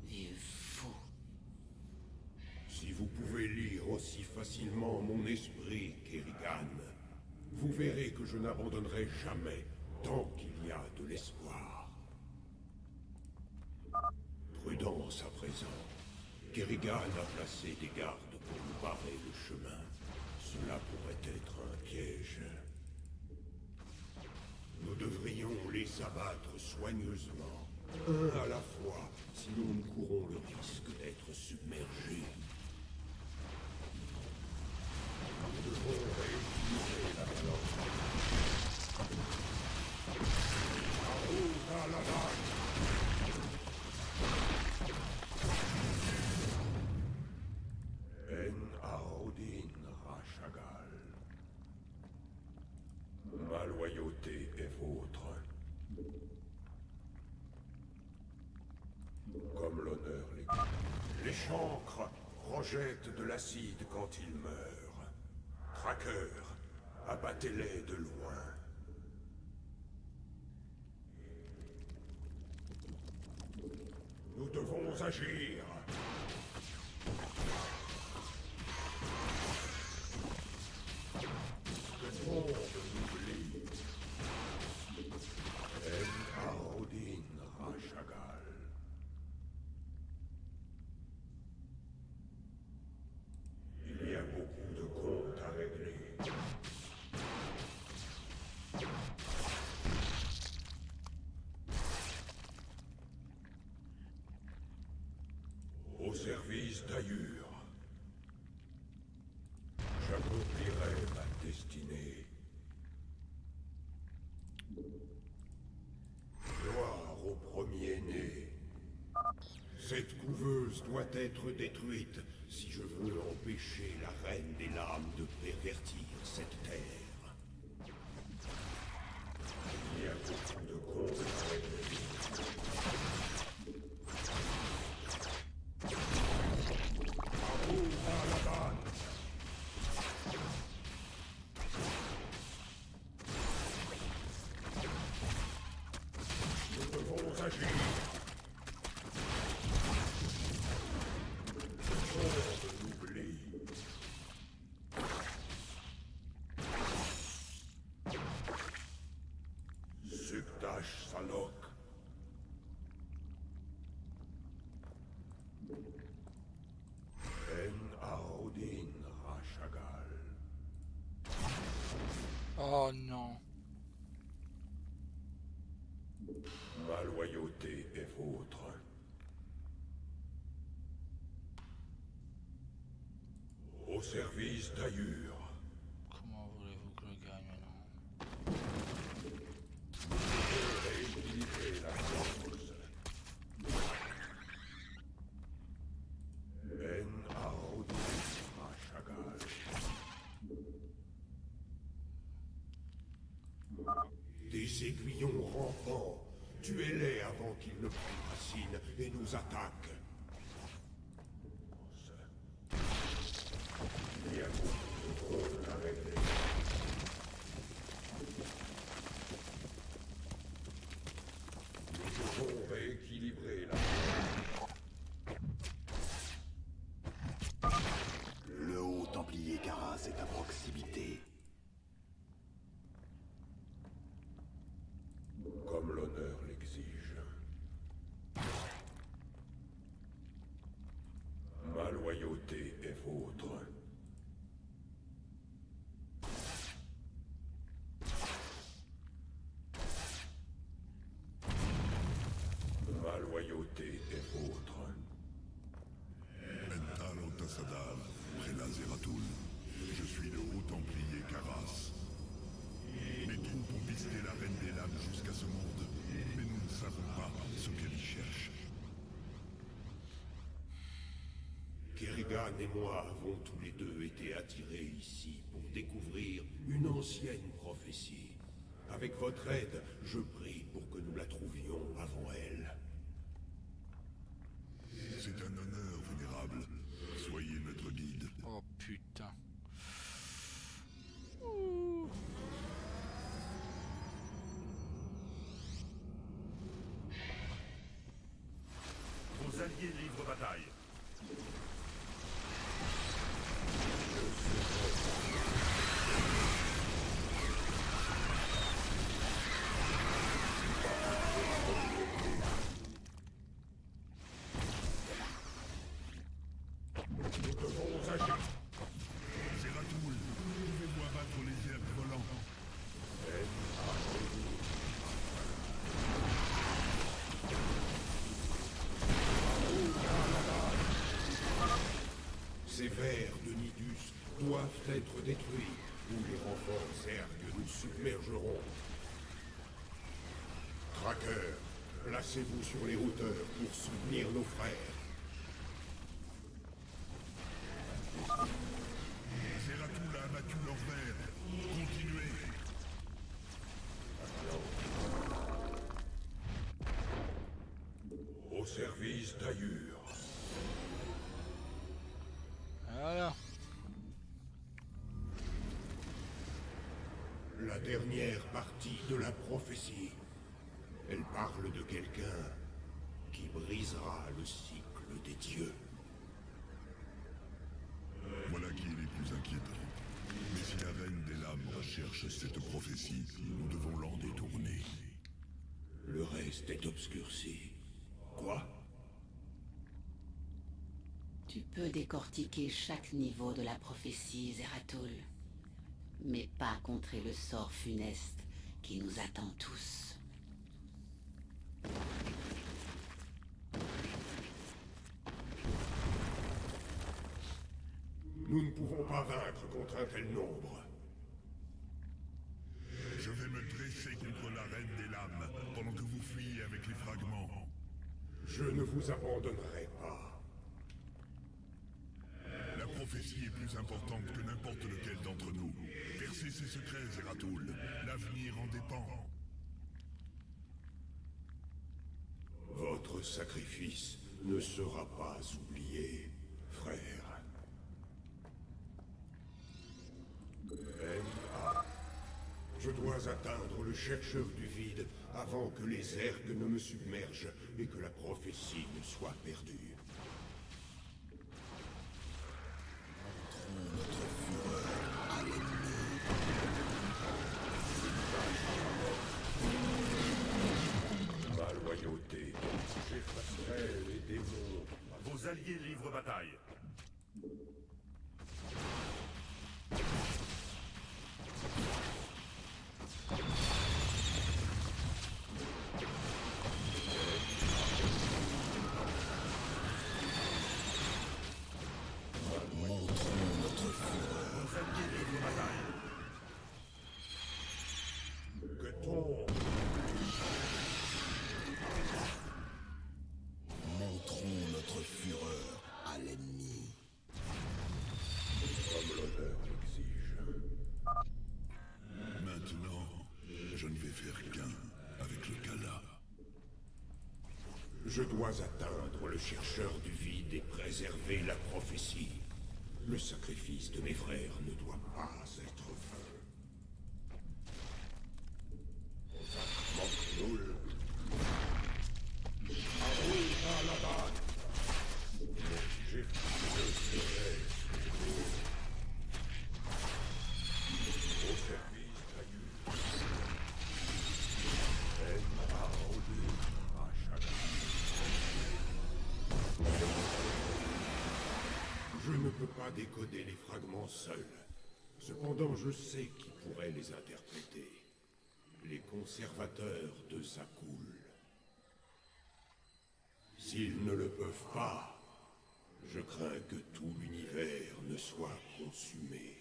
vieux fou. Si vous pouvez lire aussi facilement mon esprit, Kerrigan, vous verrez que je n'abandonnerai jamais tant qu'il y a de l'espoir. Prudence à présent. Kerrigan a placé des gardes pour nous barrer le chemin. Cela pourrait être un piège. Nous devrions les abattre soigneusement, un à la fois, sinon nous courons le risque d'être submergés. Nous devons réutiliser la balance. À la lame. En-Arodin Rashagal. Ma loyauté est vôtre. Comme l'honneur les chancres projettent de l'acide quand ils meurent. Traqueurs, abattez-les de loin. Nous devons agir. Le monde m'oublie. En-Arodin Rashagal. Il y a beaucoup de comptes à régler. Au service d'Ayur, j'accomplirai ma destinée. Gloire au premier-né. Cette couveuse doit être détruite si je veux empêcher la reine des lames de pervertir cette terre. Il y a beaucoup de comptes à régler. Nous devons agir. Le monde m'oublie. Suktash Salok. En-Arodin Rashagal. Oh non. Ma loyauté est vôtre. Au service d'Ayur. Comment voulez-vous que je gagne maintenant? Rééquilibrer la force. En-Arodin Rashagal. Des aiguillons rampants. Tuez-les avant qu'ils ne prennent racine et nous attaquent. Il y a beaucoup de comptes à régler. Nous devons rééquilibrer la force. Le haut templier Karas est à proximité. Comme l'honneur l'exige. Ma loyauté est vôtre. Ma loyauté est vôtre. Mentalo Tassadal, prélat Zeratul. Je suis le haut templier Karas. Mes troupes ont pisté la reine des lames jusqu'à ce monde, mais nous ne savons pas ce qu'elle y cherche. Kerrigan Kerrigan et moi avons tous les deux été attirés ici pour découvrir une ancienne prophétie. Avec votre aide, je prie pour que nous la trouvions avant elle. C'est un honneur, vénérable. Soyez notre guide. Oh putain. Vos alliés livrent bataille. Nous devons agir. Zeratul, pouvez-vous abattre les zergs volants? Ces vers de Nidus doivent être détruits, ou les renforts zergs nous submergeront. Tracker, placez-vous sur les hauteurs pour soutenir nos frères. Zeratul a abattu leurs vers. Continuez. Au service d'Ayur. Voilà. La dernière partie de la prophétie. Elle parle de quelqu'un qui brisera le cycle des dieux. Voilà qui est les plus inquiétants. Mais si la reine des lames recherche cette prophétie, nous devons l'en détourner. Le reste est obscurci. Quoi? Tu peux décortiquer chaque niveau de la prophétie, Zeratul. Mais pas contrer le sort funeste qui nous attend tous. Nous ne pouvons pas vaincre contre un tel nombre. Je vais me dresser contre la reine des lames pendant que vous fuyez avec les fragments. Je ne vous abandonnerai pas. La prophétie est plus importante que n'importe lequel d'entre nous. Percez ses secrets, Zeratul. L'avenir en dépend. Votre sacrifice ne sera pas oublié, frère. M.A. Je dois atteindre le chercheur du vide avant que les ergues ne me submergent et que la prophétie ne soit perdue. Ma loyauté, j'effacerai les démons. Vos alliés livrent bataille. Montrons notre fureur à l'ennemi. Comme l'honneur l'exige. Maintenant, je ne vais faire qu'un avec le Kala. Je dois atteindre le chercheur du vide et préserver la prophétie. Le sacrifice de mes frères ne doit pas être vain. Manque-nous. J'ai au service d'Ayur. Elle m'a rendu à chacun. Je ne peux pas décoder les fragments seuls. Cependant, je sais qui pourrait les interpréter. Les conservateurs de Zakul. S'ils ne le peuvent pas, je crains que tout l'univers ne soit consumé.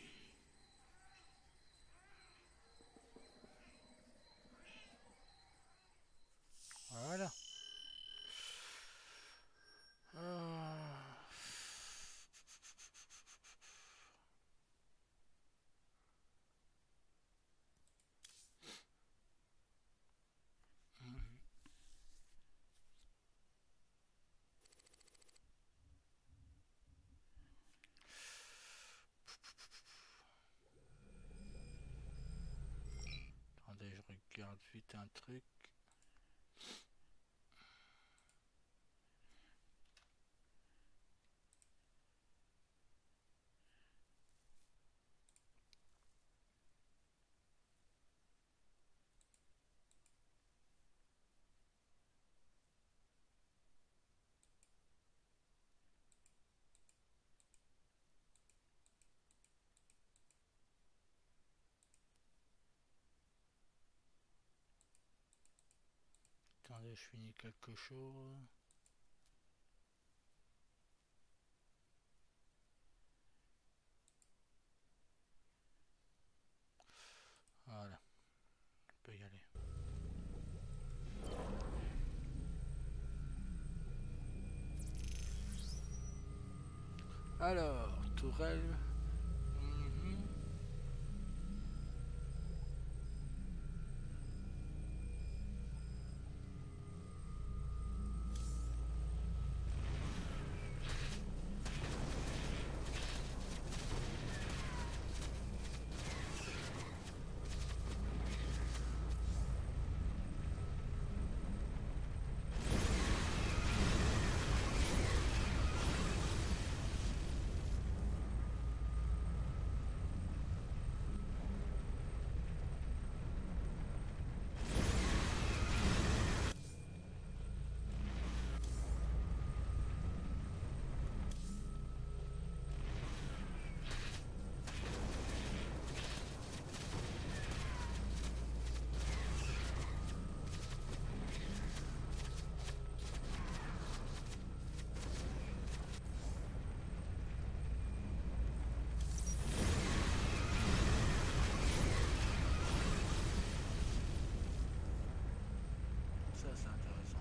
Voilà. vite un truc. Attendez, je finis quelque chose. Voilà, on peut y aller. Alors, tourelle. Ça c'est intéressant.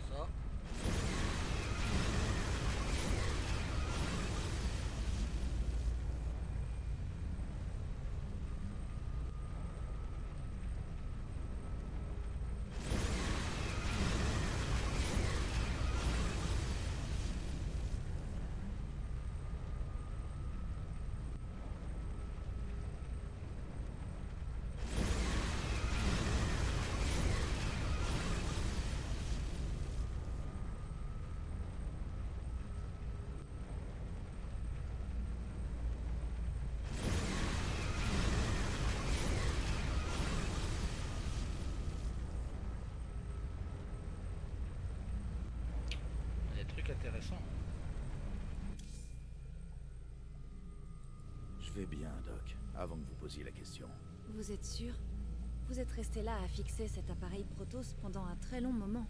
Ça. Intéressant. Je vais bien, Doc, avant que vous posiez la question. Vous êtes sûr? Vous êtes resté là à fixer cet appareil Protoss pendant un très long moment.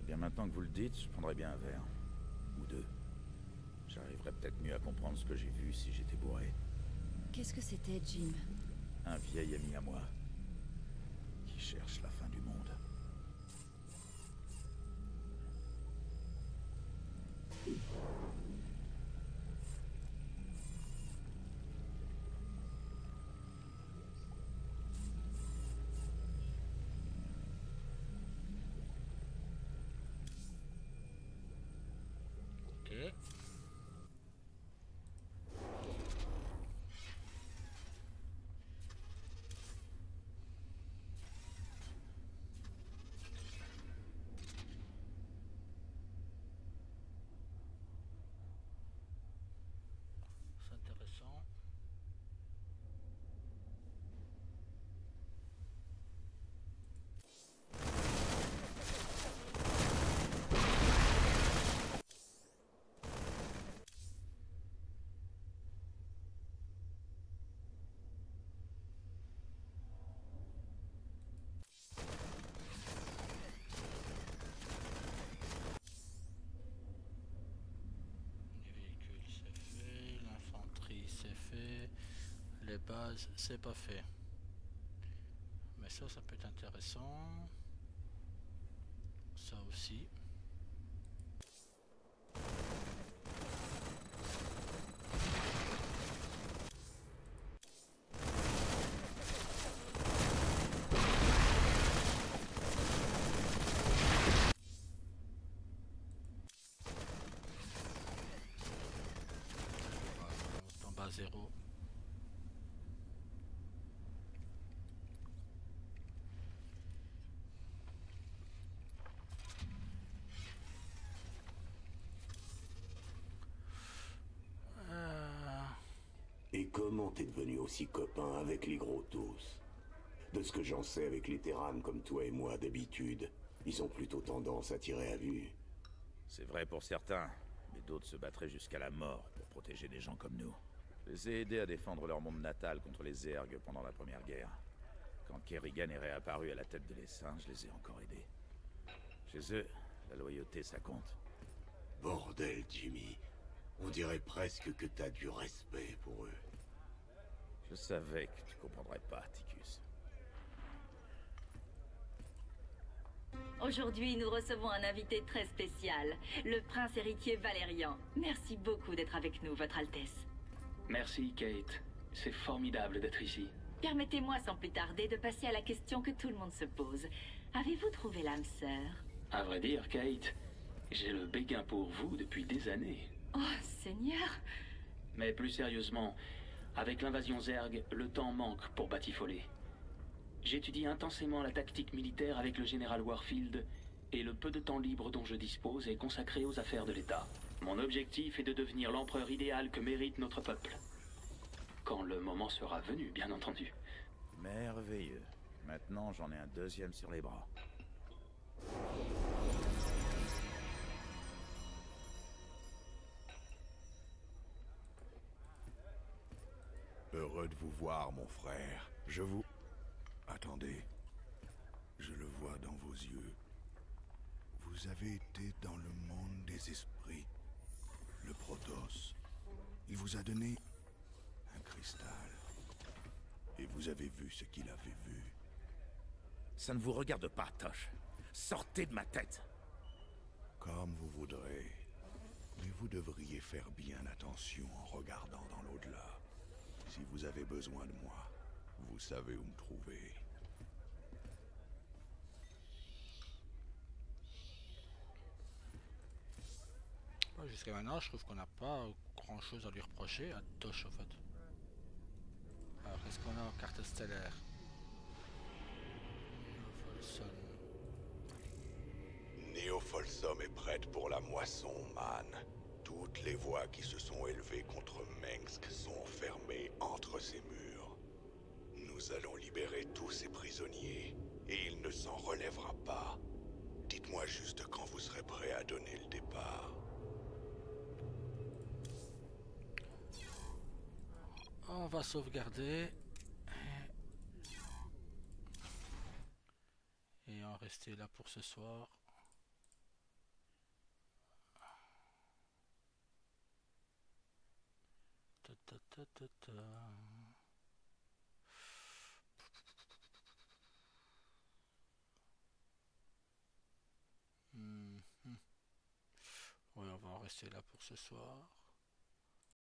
Eh bien, maintenant que vous le dites, je prendrais bien un verre. Ou deux. J'arriverais peut-être mieux à comprendre ce que j'ai vu si j'étais bourré. Qu'est-ce que c'était, Jim? Un vieil ami à moi. Qui cherche la fin du monde. Ok. C'est intéressant. Les bases, c'est pas fait. Mais ça peut être intéressant. Ça aussi. à 0. Et comment t'es devenu aussi copain avec les gros tous? De ce que j'en sais avec les Terranes comme toi et moi d'habitude, ils ont plutôt tendance à tirer à vue. C'est vrai pour certains, mais d'autres se battraient jusqu'à la mort pour protéger des gens comme nous. Je les ai aidés à défendre leur monde natal contre les Zergs pendant la Première Guerre. Quand Kerrigan est réapparu à la tête de l'Essaim, je les ai encore aidés. Chez eux, la loyauté, ça compte. Bordel, Jimmy. On dirait presque que t'as du respect pour eux. Je savais que tu comprendrais pas, Ticus. Aujourd'hui, nous recevons un invité très spécial, le prince héritier Valérian. Merci beaucoup d'être avec nous, Votre Altesse. Merci, Kate. C'est formidable d'être ici. Permettez-moi sans plus tarder de passer à la question que tout le monde se pose. Avez-vous trouvé l'âme sœur? À vrai dire, Kate, j'ai le béguin pour vous depuis des années. Oh, Seigneur! Mais plus sérieusement, avec l'invasion Zerg, le temps manque pour batifoler. J'étudie intensément la tactique militaire avec le général Warfield, et le peu de temps libre dont je dispose est consacré aux affaires de l'État. Mon objectif est de devenir l'empereur idéal que mérite notre peuple. Quand le moment sera venu, bien entendu. Merveilleux. Maintenant, j'en ai un deuxième sur les bras. Heureux de vous voir, mon frère. Je vous... Attendez. Je le vois dans vos yeux. Vous avez été dans le monde des esprits. Le Protoss. Il vous a donné un cristal. Et vous avez vu ce qu'il avait vu. Ça ne vous regarde pas, Tosh. Sortez de ma tête. Comme vous voudrez. Mais vous devriez faire bien attention en regardant dans l'au-delà. Si vous avez besoin de moi, vous savez où me trouver. Jusqu'à maintenant, je trouve qu'on n'a pas grand chose à lui reprocher à Tosh en fait. Alors, qu'est-ce qu'on a en carte stellaire? Néo-Folsom est prête pour la moisson, man. Toutes les voix qui se sont élevées contre Mengsk sont fermées entre ces murs. Nous allons libérer tous ces prisonniers, et il ne s'en relèvera pas. Dites-moi juste quand vous serez prêt à donner le départ. On va sauvegarder. Et en rester là pour ce soir. Oui, on va en rester là pour ce soir.